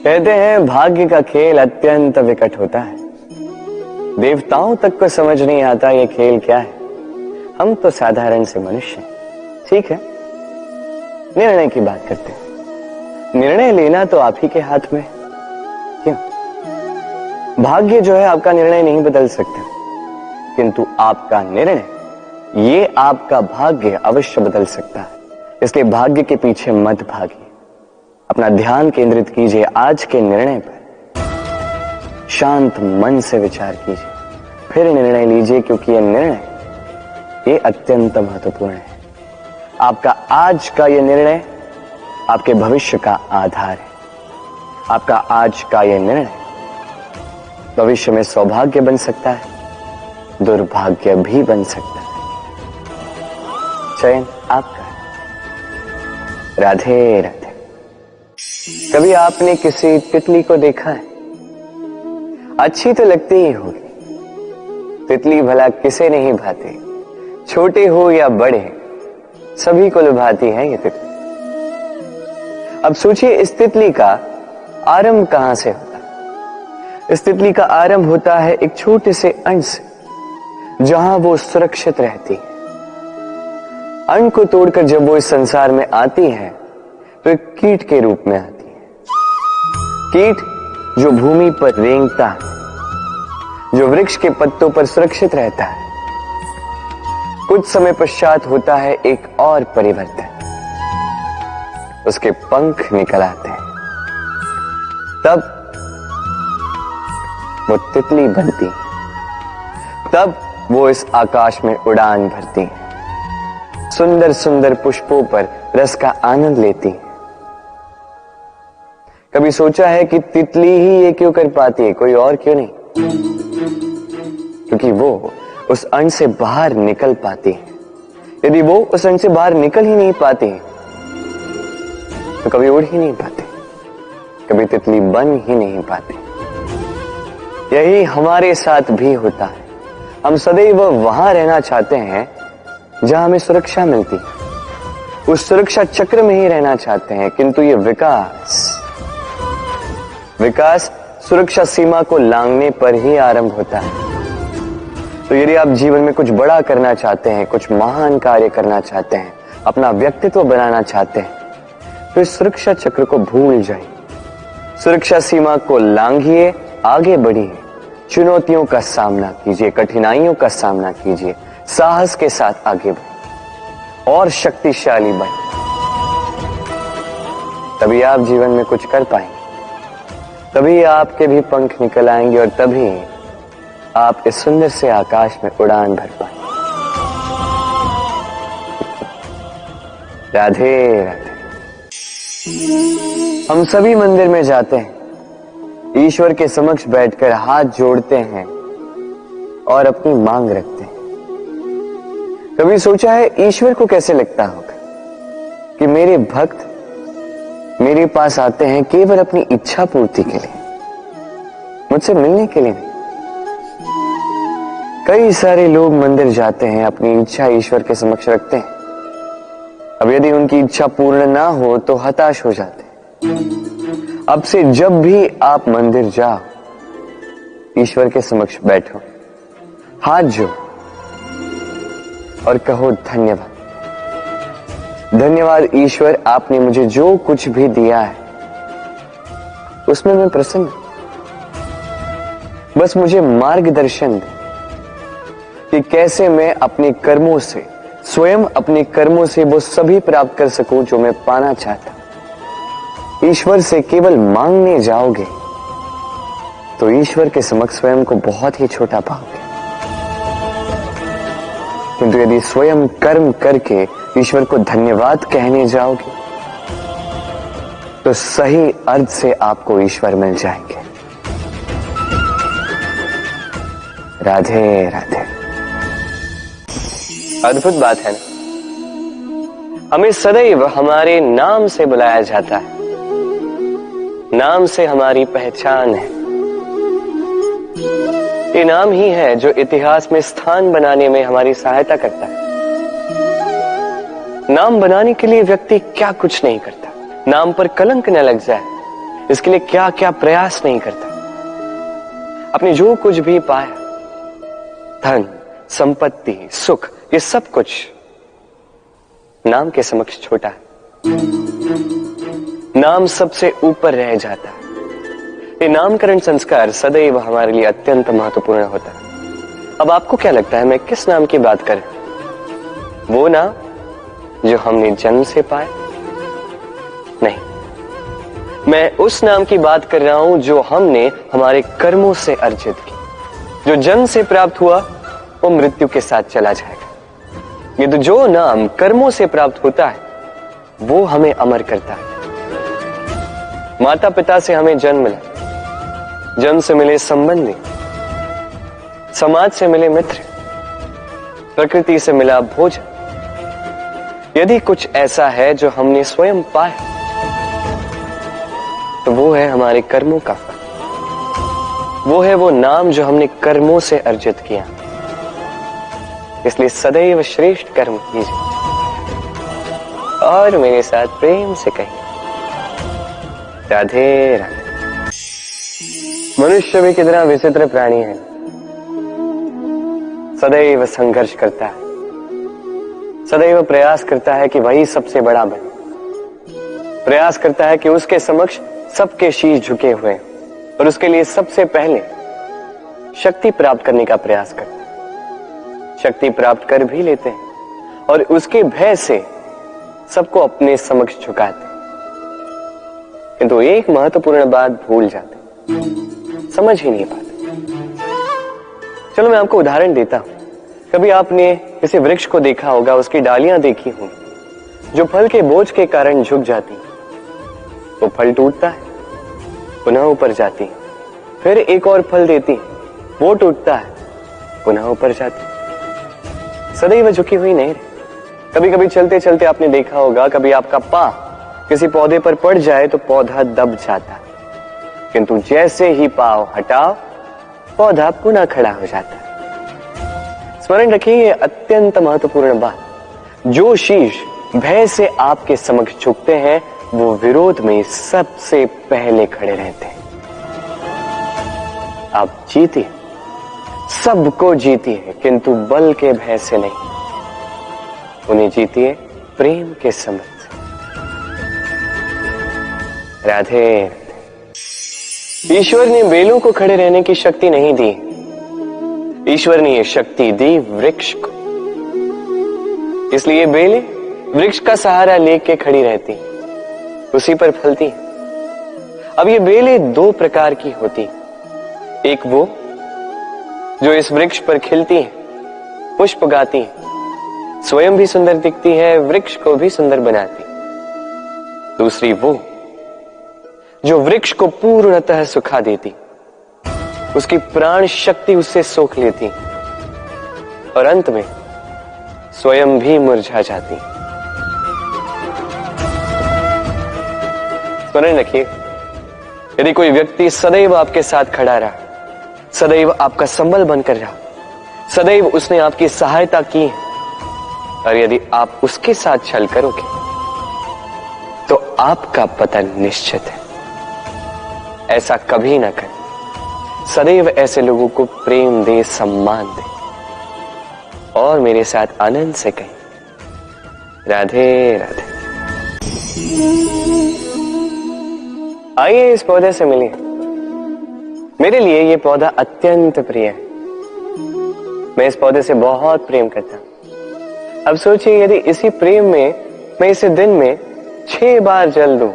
कहते हैं भाग्य का खेल अत्यंत विकट होता है। देवताओं तक को समझ नहीं आता ये खेल क्या है। हम तो साधारण से मनुष्य हैं। ठीक है, निर्णय की बात करते हैं। निर्णय लेना तो आप ही के हाथ में है। क्यों? भाग्य जो है आपका निर्णय नहीं बदल सकता, किंतु आपका निर्णय ये आपका भाग्य अवश्य बदल सकता है। इसलिए भाग्य के पीछे मत भागिए, अपना ध्यान केंद्रित कीजिए आज के निर्णय पर। शांत मन से विचार कीजिए, फिर निर्णय लीजिए, क्योंकि यह निर्णय ये अत्यंत महत्वपूर्ण है। आपका आज का यह निर्णय आपके भविष्य का आधार है। आपका आज का यह निर्णय भविष्य में सौभाग्य बन सकता है, दुर्भाग्य भी बन सकता है। चयन आपका है। राधे राधे। कभी आपने किसी तितली को देखा है? अच्छी तो लगती ही होगी। तितली भला किसे नहीं भाती, छोटे हो या बड़े, सभी को लुभाती है ये तितली। अब सोचिए, इस तितली का आरंभ कहां से होता है? इस तितली का आरंभ होता है एक छोटे से अंड से, जहां वो सुरक्षित रहती है। अंड को तोड़कर जब वो इस संसार में आती है तो एक कीट के रूप में आती है। कीट जो भूमि पर रेंगता है, जो वृक्ष के पत्तों पर सुरक्षित रहता है। कुछ समय पश्चात होता है एक और परिवर्तन। उसके पंख निकल आते हैं, तब वो तितली बनती है। तब वो इस आकाश में उड़ान भरती है, सुंदर सुंदर पुष्पों पर रस का आनंद लेती है। कभी सोचा है कि तितली ही ये क्यों कर पाती है, कोई और क्यों नहीं? क्योंकि वो उस अंड से बाहर निकल पाती है। यदि वो उस अंड से बाहर निकल ही नहीं पाती तो कभी उड़ ही नहीं पाते, कभी तितली बन ही नहीं पाते। यही हमारे साथ भी होता है। हम सदैव वहां रहना चाहते हैं जहां हमें सुरक्षा मिलती है, उस सुरक्षा चक्र में ही रहना चाहते हैं, किंतु ये विकास सुरक्षा सीमा को लांघने पर ही आरंभ होता है। तो यदि आप जीवन में कुछ बड़ा करना चाहते हैं, कुछ महान कार्य करना चाहते हैं, अपना व्यक्तित्व बनाना चाहते हैं, तो इस सुरक्षा चक्र को भूल जाइए। सुरक्षा सीमा को लांघिए, आगे बढ़िए, चुनौतियों का सामना कीजिए, कठिनाइयों का सामना कीजिए, साहस के साथ आगे बढ़िए और शक्तिशाली बनिए। तभी आप जीवन में कुछ कर पाएंगे, तभी आपके भी पंख निकल आएंगे और तभी आप इस सुंदर से आकाश में उड़ान भर पाएंगे। राधे राधे। हम सभी मंदिर में जाते हैं, ईश्वर के समक्ष बैठकर हाथ जोड़ते हैं और अपनी मांग रखते हैं। कभी सोचा है ईश्वर को कैसे लगता होगा कि मेरे भक्त मेरे पास आते हैं केवल अपनी इच्छा पूर्ति के लिए, मुझसे मिलने के लिए नहीं। कई सारे लोग मंदिर जाते हैं, अपनी इच्छा ईश्वर के समक्ष रखते हैं। अब यदि उनकी इच्छा पूर्ण ना हो तो हताश हो जाते हैं। अब से जब भी आप मंदिर जाओ, ईश्वर के समक्ष बैठो, हाथ जोड़ो और कहो धन्यवाद। धन्यवाद ईश्वर, आपने मुझे जो कुछ भी दिया है उसमें मैं प्रसन्न हूं। बस मुझे मार्गदर्शन दे कि कैसे मैं अपने कर्मों से, स्वयं अपने कर्मों से वो सभी प्राप्त कर सकूं जो मैं पाना चाहता हूं। ईश्वर से केवल मांगने जाओगे तो ईश्वर के समक्ष स्वयं को बहुत ही छोटा पाओगे, किंतु यदि स्वयं कर्म करके ईश्वर को धन्यवाद कहने जाओगे तो सही अर्थ से आपको ईश्वर मिल जाएंगे। राधे राधे। अद्भुत बात है ना, हमें सदैव हमारे नाम से बुलाया जाता है। नाम से हमारी पहचान है। ये नाम ही है जो इतिहास में स्थान बनाने में हमारी सहायता करता है। नाम बनाने के लिए व्यक्ति क्या कुछ नहीं करता, नाम पर कलंक न लग जाए, इसके लिए क्या क्या प्रयास नहीं करता। अपने जो कुछ भी पाया, धन, संपत्ति, सुख, ये सब कुछ नाम के समक्ष छोटा है। नाम सबसे ऊपर रह जाता है। ये नामकरण संस्कार सदैव हमारे लिए अत्यंत महत्वपूर्ण होता है। अब आपको क्या लगता है मैं किस नाम की बात कर रहा हूं? वो नाम जो हमने जन्म से पाया? नहीं, मैं उस नाम की बात कर रहा हूं जो हमने हमारे कर्मों से अर्जित की। जो जन्म से प्राप्त हुआ वो मृत्यु के साथ चला जाएगा। ये तो जो नाम कर्मों से प्राप्त होता है वो हमें अमर करता है। माता पिता से हमें जन्म मिला, जन्म से मिले संबंधी, समाज से मिले मित्र, प्रकृति से मिला भोजन। यदि कुछ ऐसा है जो हमने स्वयं पाया तो वो है हमारे कर्मों का फल। वो है वो नाम जो हमने कर्मों से अर्जित किया। इसलिए सदैव श्रेष्ठ कर्म कीजिए और मेरे साथ प्रेम से कहिए राधे राधे। मनुष्य भी कितना विचित्र प्राणी है, सदैव संघर्ष करता है, सदैव प्रयास करता है कि वही सबसे बड़ा बने, प्रयास करता है कि उसके समक्ष सबके शीश झुके हुए और उसके लिए सबसे पहले शक्ति प्राप्त करने का प्रयास करता है। शक्ति प्राप्त कर भी लेते हैं और उसके भय से सबको अपने समक्ष झुकाते हैं, किंतु एक महत्वपूर्ण बात भूल जाते, समझ ही नहीं पाते। चलो मैं आपको उदाहरण देता हूं। कभी आपने किसी वृक्ष को देखा होगा, उसकी डालियां देखी होंगी जो फल के बोझ के कारण झुक जाती। वो फल टूटता है, पुनः ऊपर जाती, फिर एक और फल देती, वो टूटता है, पुनः ऊपर जाती, सदैव झुकी हुई नहीं रही। कभी कभी चलते चलते आपने देखा होगा, कभी आपका पांव किसी पौधे पर पड़ जाए तो पौधा दब जाता है, किंतु जैसे ही पांव हटाओ पौधा पुनः खड़ा हो जाता है। स्मरण रखिए ये अत्यंत महत्वपूर्ण बात। जो शीश भय से आपके समक्ष झुकते हैं वो विरोध में सबसे पहले खड़े रहते हैं। आप जीती, सबको जीती है, किंतु बल के भय से नहीं, उन्हें जीती है प्रेम के समझ से। राधे राधे। ईश्वर ने बेलों को खड़े रहने की शक्ति नहीं दी, ईश्वर ने यह शक्ति दी वृक्ष को। इसलिए बेलें वृक्ष का सहारा लेके खड़ी रहती, उसी पर फलती। अब ये बेलें दो प्रकार की होती, एक वो जो इस वृक्ष पर खिलती है, पुष्प गाती है, स्वयं भी सुंदर दिखती है, वृक्ष को भी सुंदर बनाती। दूसरी वो जो वृक्ष को पूर्णतः सुखा देती, उसकी प्राण शक्ति उससे सोख लेती और अंत में स्वयं भी मुरझा जाती। स्मरण रखिए, यदि कोई व्यक्ति सदैव आपके साथ खड़ा रहा, सदैव आपका संबल बनकर रहा, सदैव उसने आपकी सहायता की है, और यदि आप उसके साथ छल करोगे तो आपका पतन निश्चित है। ऐसा कभी ना करें। सदैव ऐसे लोगों को प्रेम दे, सम्मान दे और मेरे साथ आनंद से कहें राधे राधे। आइए इस पौधे से मिलिए। मेरे लिए ये पौधा अत्यंत प्रिय है। मैं इस पौधे से बहुत प्रेम करता हूं। अब सोचिए, यदि इसी प्रेम में मैं इसे दिन में 6 बार जल दूं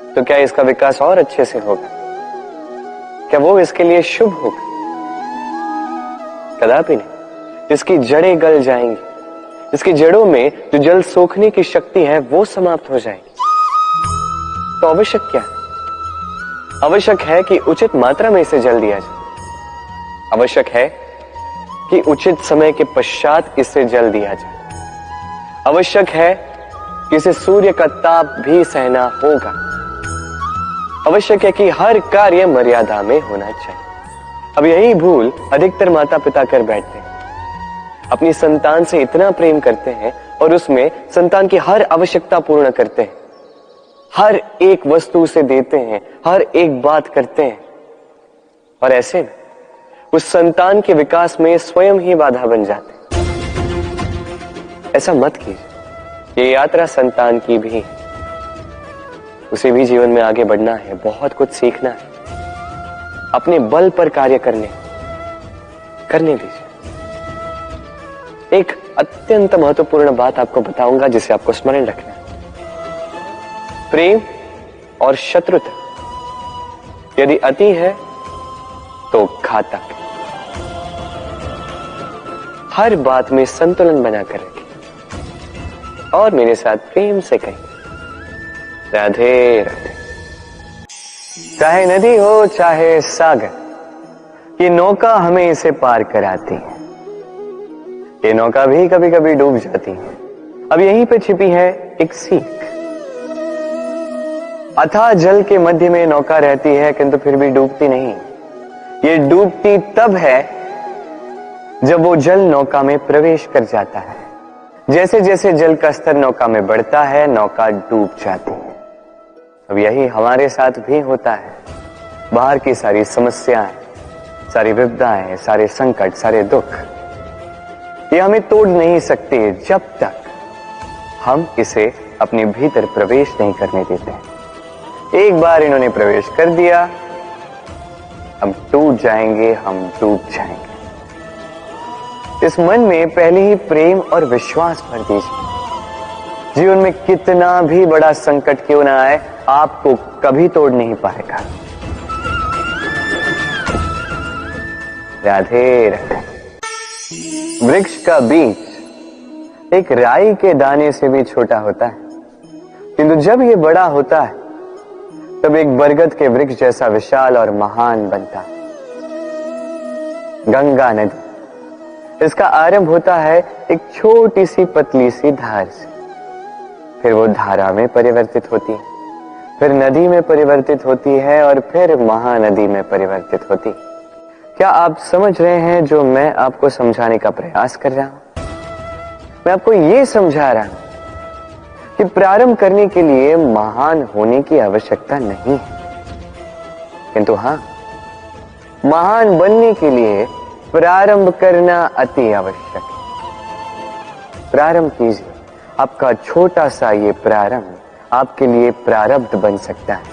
तो क्या इसका विकास और अच्छे से होगा? क्या वो इसके लिए शुभ होगा? कदापि नहीं। इसकी जड़ें गल जाएंगी, इसकी जड़ों में जो जल सोखने की शक्ति है वो समाप्त हो जाएगी। तो आवश्यक क्या है? आवश्यक है कि उचित मात्रा में इसे जल दिया जाए। आवश्यक है कि उचित समय के पश्चात इसे जल दिया जाए। आवश्यक है कि इसे सूर्य का ताप भी सहना होगा। आवश्यक है कि हर कार्य मर्यादा में होना चाहिए। अब यही भूल अधिकतर माता पिता कर बैठते हैं। अपनी संतान से इतना प्रेम करते हैं और उसमें संतान की हर आवश्यकता पूर्ण करते हैं, हर एक वस्तु उसे देते हैं, हर एक बात करते हैं, और ऐसे में उस संतान के विकास में स्वयं ही बाधा बन जाते हैं। ऐसा मत कीजिए। ये यात्रा संतान की भी है, उसे भी जीवन में आगे बढ़ना है, बहुत कुछ सीखना है, अपने बल पर कार्य करने दीजिए। एक अत्यंत महत्वपूर्ण बात आपको बताऊंगा जिसे आपको स्मरण रखना है। प्रेम और शत्रुता यदि अति है तो घातक है। हर बात में संतुलन बनाकर रखें और मेरे साथ प्रेम से कहें, राधे राधे। चाहे नदी हो चाहे सागर, ये नौका हमें इसे पार कराती है। ये नौका भी कभी कभी डूब जाती है। अब यहीं पे छिपी है एक सीख। अथाह जल के मध्य में नौका रहती है किंतु फिर भी डूबती नहीं। ये डूबती तब है जब वो जल नौका में प्रवेश कर जाता है। जैसे जैसे जल का स्तर नौका में बढ़ता है, नौका डूब जाती है। अब यही हमारे साथ भी होता है। बाहर की सारी समस्याएं, सारी विपदाएं, सारे संकट, सारे दुख, ये हमें तोड़ नहीं सकते जब तक हम इसे अपने भीतर प्रवेश नहीं करने देते। एक बार इन्होंने प्रवेश कर दिया, हम टूट जाएंगे, हम डूब जाएंगे। इस मन में पहले ही प्रेम और विश्वास भर दीजिए। जीवन में कितना भी बड़ा संकट क्यों ना आए, आपको कभी तोड़ नहीं पाएगा। राधे राधे। वृक्ष का बीज एक राई के दाने से भी छोटा होता है, किंतु जब ये बड़ा होता है तब एक बरगद के वृक्ष जैसा विशाल और महान बनता है। गंगा नदी, इसका आरंभ होता है एक छोटी सी पतली सी धार से, फिर वो धारा में परिवर्तित होती है, फिर नदी में परिवर्तित होती है और फिर महानदी में परिवर्तित होती है। क्या आप समझ रहे हैं जो मैं आपको समझाने का प्रयास कर रहा हूं? मैं आपको यह समझा रहा हूं कि प्रारंभ करने के लिए महान होने की आवश्यकता नहीं है, किंतु हां, महान बनने के लिए प्रारंभ करना अति आवश्यक है। प्रारंभ कीजिए। आपका छोटा सा ये प्रारंभ आपके लिए प्रारब्ध बन सकता है।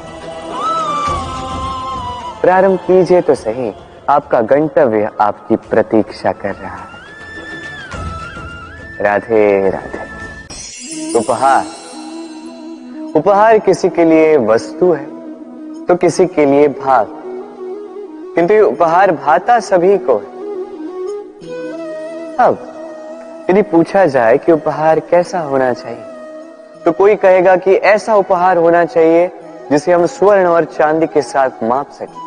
प्रारंभ कीजिए तो सही, आपका गंतव्य आपकी प्रतीक्षा कर रहा है। राधे राधे। उपहार किसी के लिए वस्तु है तो किसी के लिए भाव, किंतु ये उपहार भाता सभी को है। अब यदि पूछा जाए कि उपहार कैसा होना चाहिए, तो कोई कहेगा कि ऐसा उपहार होना चाहिए जिसे हम स्वर्ण और चांदी के साथ माप सकें।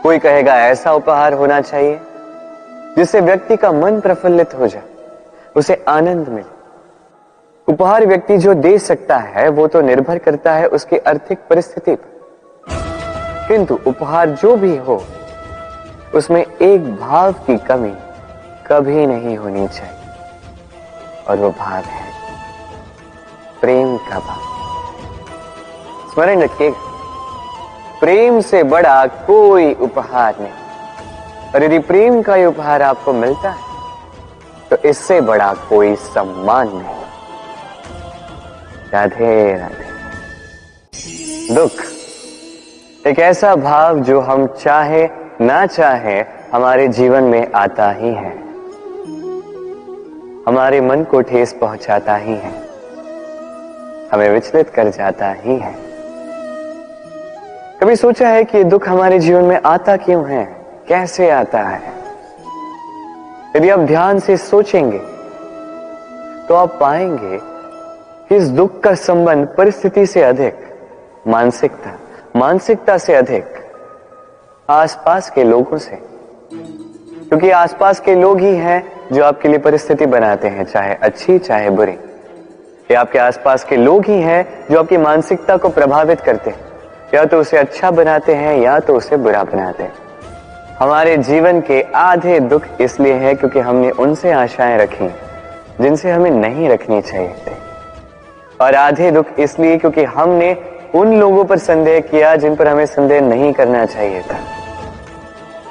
कोई कहेगा ऐसा उपहार होना चाहिए जिससे व्यक्ति का मन प्रफुल्लित हो जाए, उसे आनंद मिले। उपहार व्यक्ति जो दे सकता है वो तो निर्भर करता है उसकी आर्थिक परिस्थिति पर, किंतु उपहार जो भी हो उसमें एक भाव की कमी कभी नहीं होनी चाहिए, और वो भाव है प्रेम का भाव। स्मरण रखिएगा, प्रेम से बड़ा कोई उपहार नहीं, और यदि प्रेम का ये उपहार आपको मिलता है तो इससे बड़ा कोई सम्मान नहीं। राधे राधे। दुख एक ऐसा भाव जो हम चाहे ना चाहे हमारे जीवन में आता ही है, हमारे मन को ठेस पहुंचाता ही है, हमें विचलित कर जाता ही है। कभी सोचा है कि दुख हमारे जीवन में आता क्यों है, कैसे आता है? यदि आप ध्यान से सोचेंगे तो आप पाएंगे कि इस दुख का संबंध परिस्थिति से अधिक मानसिकता से अधिक आसपास के लोगों से, क्योंकि आसपास के लोग ही हैं जो आपके लिए परिस्थिति बनाते हैं, चाहे अच्छी चाहे बुरी। ये आपके आसपास के लोग ही हैं जो आपकी मानसिकता को प्रभावित करते हैं, या तो उसे अच्छा बनाते हैं या तो उसे बुरा बनाते हैं। हमारे जीवन के आधे दुख इसलिए है क्योंकि हमने उनसे आशाएं रखी जिनसे हमें नहीं रखनी चाहिए थी, और आधे दुख इसलिए क्योंकि हमने उन लोगों पर संदेह किया जिन पर हमें संदेह नहीं करना चाहिए था।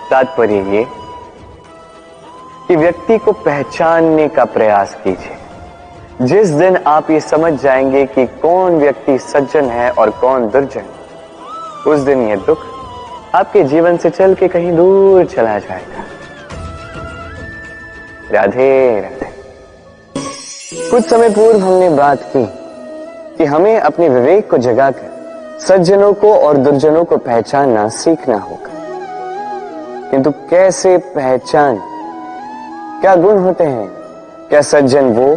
तात्पर्य ये कि व्यक्ति को पहचानने का प्रयास कीजिए। जिस दिन आप ये समझ जाएंगे कि कौन व्यक्ति सज्जन है और कौन दुर्जन, उस दिन यह दुख आपके जीवन से चल के कहीं दूर चला जाएगा। राधे राधे। कुछ समय पूर्व हमने बात की कि हमें अपने विवेक को जगाकर सज्जनों को और दुर्जनों को पहचानना सीखना होगा। किंतु कैसे पहचान? क्या गुण होते हैं? क्या सज्जन वो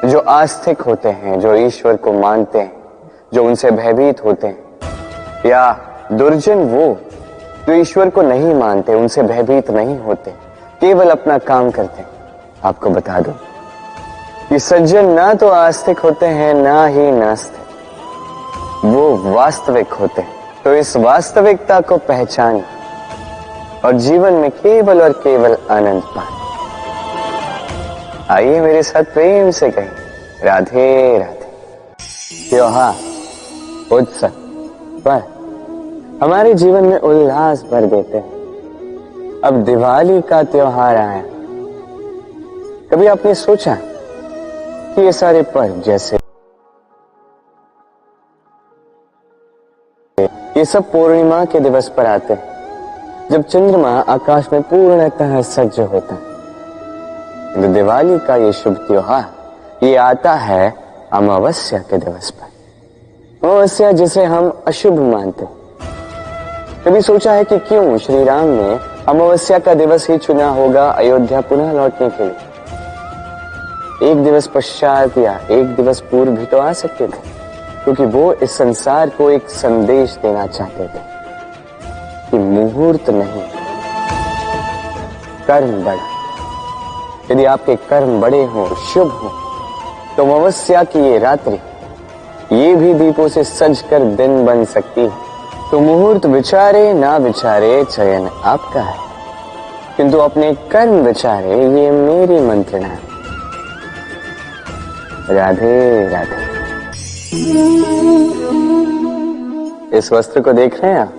जो आस्तिक होते हैं, जो ईश्वर को मानते हैं, जो उनसे भयभीत होते हैं, या दुर्जन वो जो ईश्वर को नहीं मानते, उनसे भयभीत नहीं होते, केवल अपना काम करते हैं? आपको बता दूं कि सज्जन ना तो आस्तिक होते हैं ना ही नास्तिक, वो वास्तविक होते हैं। तो इस वास्तविकता को पहचान और जीवन में केवल और केवल आनंद पाए। आइए मेरे साथ प्रेम से कहें राधे राधे। त्योहार, उत्सव पर हमारे जीवन में उल्लास भर देते हैं। अब दिवाली का त्योहार आया। कभी आपने सोचा कि ये सारे पर्व, जैसे ये सब पूर्णिमा के दिवस पर आते हैं, जब चंद्रमा आकाश में पूर्णतः सज्ज होता है। तो दिवाली का ये शुभ त्योहार ये आता है अमावस्या के दिवस पर। अमावस्या जिसे हम अशुभ मानते हैं। कभी सोचा है कि क्यों श्री राम ने अमावस्या का दिवस ही चुना होगा अयोध्या पुनः लौटने के लिए? एक दिवस पश्चात या एक दिवस पूर्व भी तो आ सकते थे, क्योंकि वो इस संसार को एक संदेश देना चाहते थे कि मुहूर्त नहीं, कर्म बड़ा। यदि आपके कर्म बड़े हों, शुभ हों, तो अमावस्या की ये रात्रि ये भी दीपों से सज कर दिन बन सकती है। तो मुहूर्त विचारे ना विचारे, चयन आपका है, किंतु अपने कर्म विचारे, ये मेरी मंत्रणा है। राधे राधे। इस वस्त्र को देख रहे हैं आप?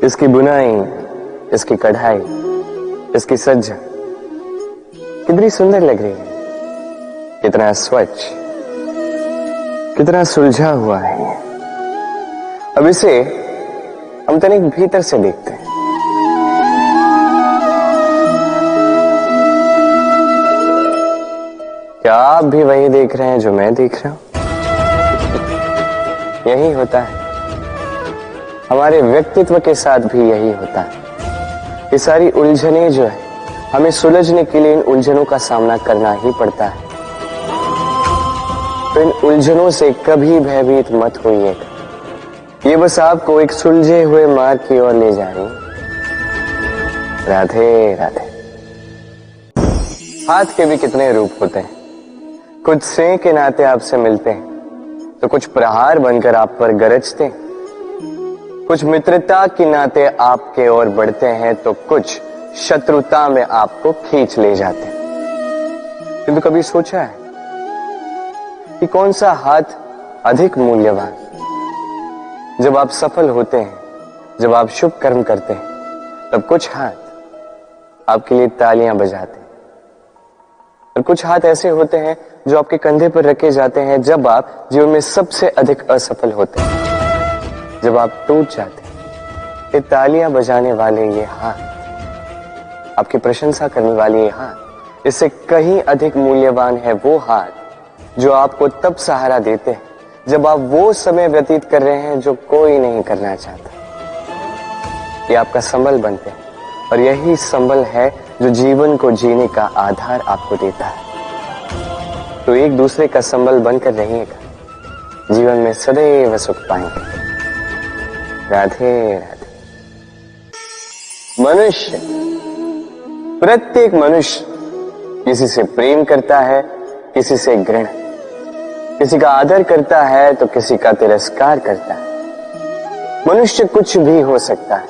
इसकी बुनाई, इसकी कढ़ाई, इसकी सज्जा कितनी सुंदर लग रही है। कितना स्वच्छ, कितना सुलझा हुआ है। अब इसे हम तनिक भीतर से देखते हैं। क्या आप भी वही देख रहे हैं जो मैं देख रहा हूं? यही होता है हमारे व्यक्तित्व के साथ भी, यही होता है। ये सारी उलझनें जो है, हमें सुलझने के लिए इन उलझनों का सामना करना ही पड़ता है। तो इन उलझनों से कभी भयभीत मत होइएगा। ये बस आपको एक सुलझे हुए मार्ग की ओर ले जा रही। राधे राधे। हाथ के भी कितने रूप होते हैं। कुछ स्नेह के नाते आपसे मिलते हैं, तो कुछ प्रहार बनकर आप पर गरजते हैं। कुछ मित्रता के नाते आपके ओर बढ़ते हैं, तो कुछ शत्रुता में आपको खींच ले जाते हैं। किंतु कभी सोचा है कि कौन सा हाथ अधिक मूल्यवान? जब आप सफल होते हैं, जब आप शुभ कर्म करते हैं, तब कुछ हाथ आपके लिए तालियां बजाते हैं, और कुछ हाथ ऐसे होते हैं जो आपके कंधे पर रखे जाते हैं जब आप जीवन में सबसे अधिक असफल होते हैं, जब आप टूट जाते हैं। ये तालियां बजाने वाले ये हाथ, आपकी प्रशंसा करने वाले ये हाथ, इससे कहीं अधिक मूल्यवान है वो हाथ जो आपको तब सहारा देते हैं जब आप वो समय व्यतीत कर रहे हैं जो कोई नहीं करना चाहता। ये आपका संबल बनते हैं, और यही संबल है जो जीवन को जीने का आधार आपको देता है। तो एक दूसरे का संबल बनकर रहिएगा, जीवन में सदैव सुख पाएंगे। राधे राधे। मनुष्य, प्रत्येक मनुष्य किसी से प्रेम करता है, किसी से घृणा, किसी का आदर करता है तो किसी का तिरस्कार करता है। मनुष्य कुछ भी हो सकता है,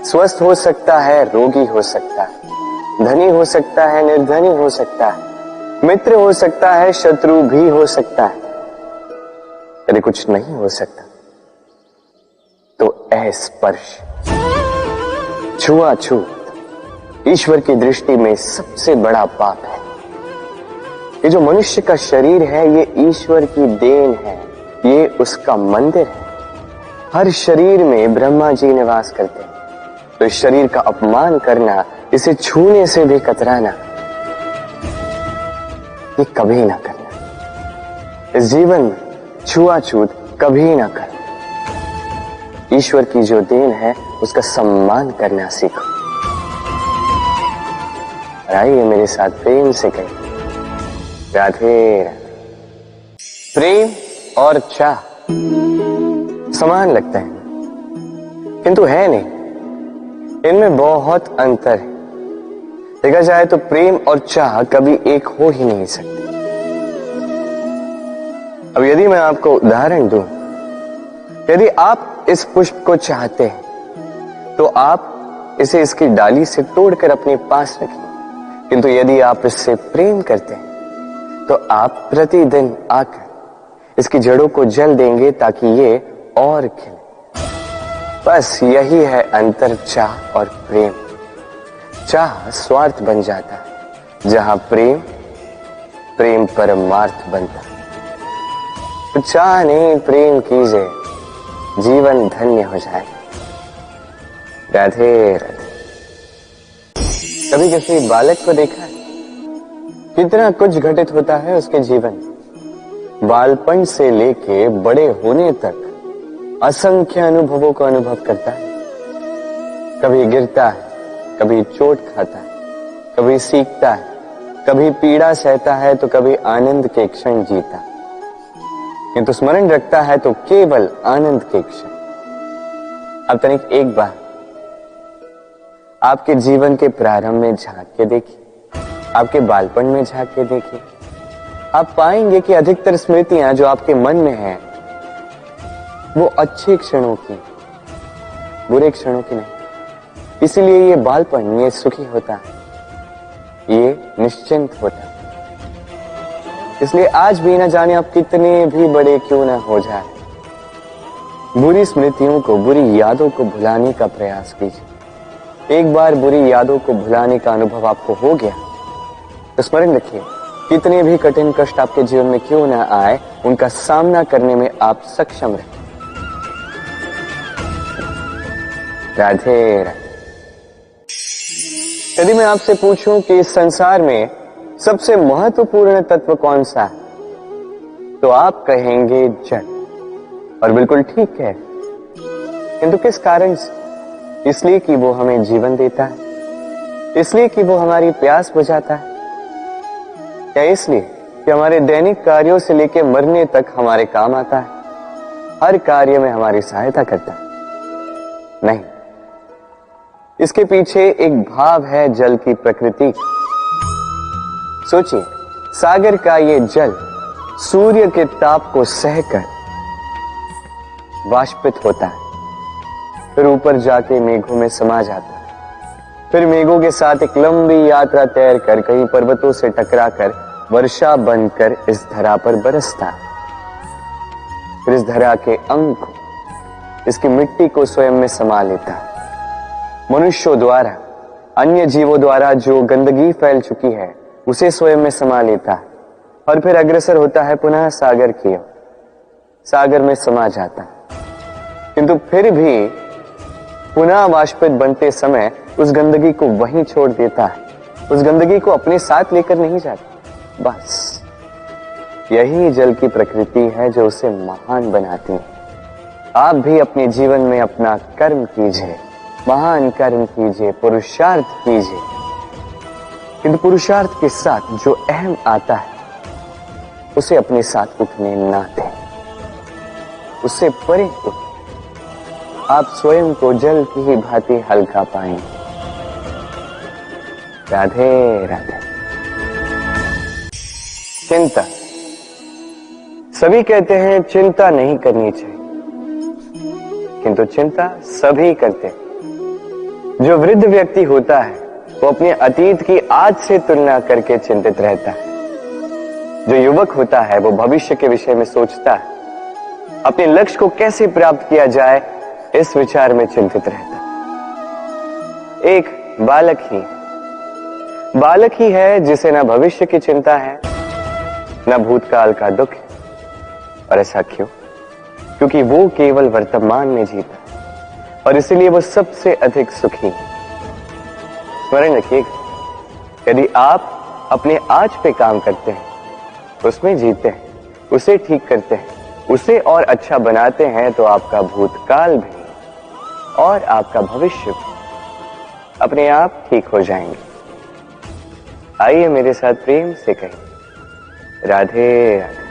स्वस्थ हो सकता है, रोगी हो सकता है, धनी हो सकता है, निर्धनी हो सकता है, मित्र हो सकता है, शत्रु भी हो सकता है। यदि कुछ नहीं हो सकता तो अस्पर्श, छुआछूत ईश्वर की दृष्टि में सबसे बड़ा पाप है। ये जो मनुष्य का शरीर है ये ईश्वर की देन है, ये उसका मंदिर है। हर शरीर में ब्रह्मा जी निवास करते हैं, तो इस शरीर का अपमान करना, इसे छूने से भी कतराना, ये कभी ना करना। इस जीवन में छुआछूत कभी ना करना। ईश्वर की जो देन है उसका सम्मान करना सीखो। और आइए मेरे साथ प्रेम से कहें, राधे राधे। प्रेम और चाह समान लगता है, किंतु है नहीं, इनमें बहुत अंतर है। देखा जाए तो प्रेम और चाह कभी एक हो ही नहीं सकते। अब यदि मैं आपको उदाहरण दूं, यदि आप इस पुष्प को चाहते हैं तो आप इसे इसकी डाली से तोड़कर अपने पास रखिए, किंतु यदि आप इससे प्रेम करते हैं तो आप प्रतिदिन आकर इसकी जड़ों को जल देंगे ताकि ये और खिले। बस यही है अंतर चाह और प्रेम। चाह स्वार्थ बन जाता है, जहां प्रेम प्रेम परमार्थ बनता है। तो चाह नहीं प्रेम कीजिए, जीवन धन्य हो जाए। राधे राधे। कभी किसी बालक को देखा है कितना कुछ घटित होता है उसके जीवन, बालपन से लेके बड़े होने तक असंख्य अनुभवों को अनुभव करता है। कभी गिरता है, कभी चोट खाता है, कभी सीखता है, कभी पीड़ा सहता है तो कभी आनंद के क्षण जीता है, किंतु स्मरण रखता है तो केवल आनंद के क्षण। अब तनिक एक बार आपके जीवन के प्रारंभ में झांक के देखिए, आपके बालपन में झांक के देखिए, आप पाएंगे कि अधिकतर स्मृतियां जो आपके मन में हैं वो अच्छे क्षणों की, बुरे क्षणों की नहीं। इसीलिए ये बालपन, ये सुखी होता है, ये निश्चिंत होता है। इसलिए आज भी न जाने आप कितने भी बड़े क्यों ना हो जाए, बुरी स्मृतियों को, बुरी यादों को भुलाने का प्रयास कीजिए। एक बार बुरी यादों को भुलाने का अनुभव आपको हो गया तो स्मरण रखिए, कितने भी कठिन कष्ट आपके जीवन में क्यों ना आए, उनका सामना करने में आप सक्षम रहे। राधे राधे। यदि मैं आपसे पूछूं कि इस संसार में सबसे महत्वपूर्ण तत्व कौन सा है, तो आप कहेंगे जल। और बिल्कुल ठीक है, किंतु किस कारण से? इसलिए कि वो हमें जीवन देता है, इसलिए कि वो हमारी प्यास बुझाता है, या इसलिए कि हमारे दैनिक कार्यों से लेकर मरने तक हमारे काम आता है, हर कार्य में हमारी सहायता करता है? नहीं, इसके पीछे एक भाव है जल की प्रकृति। सोचिए, सागर का ये जल सूर्य के ताप को सहकर वाष्पित होता है, फिर ऊपर जाके मेघों में समा जाता है, फिर मेघों के साथ एक लंबी यात्रा तैर कर कहीं पर्वतों से टकराकर वर्षा बनकर इस धरा पर बरसता है। फिर इस धरा के अंग को, इसकी मिट्टी को स्वयं में समा लेता है। मनुष्यों द्वारा, अन्य जीवों द्वारा जो गंदगी फैल चुकी है उसे स्वयं में समा लेता है और फिर अग्रसर होता है पुनः सागर की ओर, सागर में समा जाता है। किंतु फिर भी पुनः वाष्पित बनते समय उस गंदगी को वहीं छोड़ देता है, उस गंदगी को अपने साथ लेकर नहीं जाता। बस यही जल की प्रकृति है जो उसे महान बनाती है। आप भी अपने जीवन में अपना कर्म कीजिए, महान कर्म कीजिए, पुरुषार्थ कीजिए, किंतु पुरुषार्थ के साथ जो अहम आता है उसे अपने साथ उठने ना दें, उससे परे उठें। आप स्वयं को जल की ही भांति हल्का पाएंगे। राधे राधे। चिंता, सभी कहते हैं चिंता नहीं करनी चाहिए, किंतु चिंता सभी करते हैं। जो वृद्ध व्यक्ति होता है वो अपने अतीत की आज से तुलना करके चिंतित रहता है। जो युवक होता है वो भविष्य के विषय में सोचता है। अपने लक्ष्य को कैसे प्राप्त किया जाए इस विचार में चिंतित रहता। एक बालक ही है जिसे न भविष्य की चिंता है न भूतकाल का दुख। और ऐसा क्यों? क्योंकि वो केवल वर्तमान में जीता और इसीलिए वो सबसे अधिक सुखी है। स्मरण रखिएगा, यदि आप अपने आज पे काम करते हैं, उसमें जीते हैं, उसे ठीक करते हैं, उसे और अच्छा बनाते हैं, तो आपका भूतकाल भी और आपका भविष्य भी अपने आप ठीक हो जाएंगे। आइए मेरे साथ प्रेम से कहें, राधे राधे।